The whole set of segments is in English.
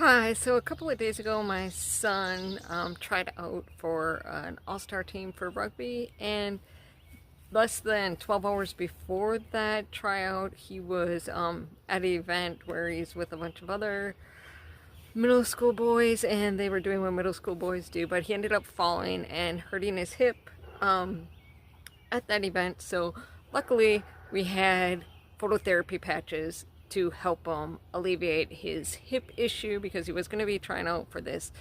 Hi, so a couple of days ago, my son tried out for an all-star team for rugby, and less than 12 hours before that tryout, he was at an event where he's with a bunch of other middle school boys, and they were doing what middle school boys do, but he ended up falling and hurting his hip at that event. So luckily, we had phototherapy patches to help him alleviate his hip issue because he was going to be trying out for this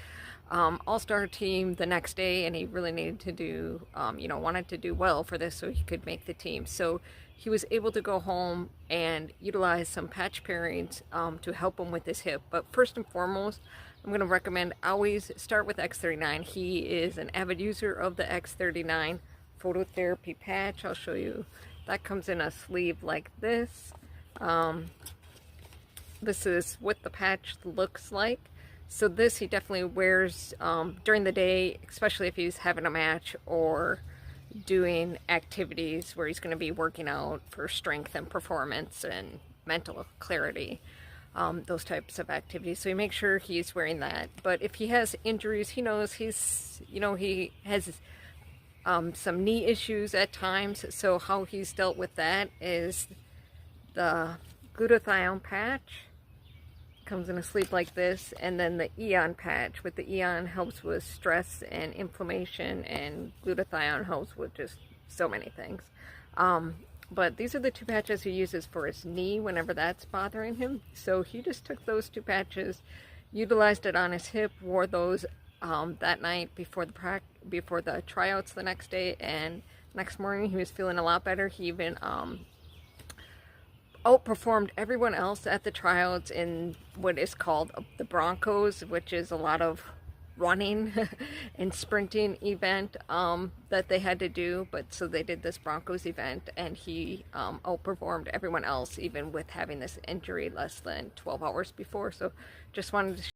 all-star team the next day, and he really needed to do, wanted to do well for this so he could make the team. So he was able to go home and utilize some patch pairings to help him with his hip. But first and foremost, I'm going to recommend always start with X39. He is an avid user of the X39 phototherapy patch. I'll show you. That comes in a sleeve like this. This is what the patch looks like. So this he definitely wears during the day, especially if he's having a match or doing activities where he's going to be working out for strength and performance and mental clarity, those types of activities. So you make sure he's wearing that. But if he has injuries, he knows he has some knee issues at times. So how he's dealt with that is the glutathione patch. Comes in a sleeve like this, and then the Eon patch. With the Eon helps with stress and inflammation, and glutathione helps with just so many things. But these are the two patches he uses for his knee whenever that's bothering him. So he just took those two patches, utilized it on his hip, wore those that night before the tryouts the next day, and next morning he was feeling a lot better. He even outperformed everyone else at the tryouts in what is called the Broncos, which is a lot of running and sprinting event that they had to do. But so they did this Broncos event, and he outperformed everyone else, even with having this injury less than 12 hours before. So just wanted to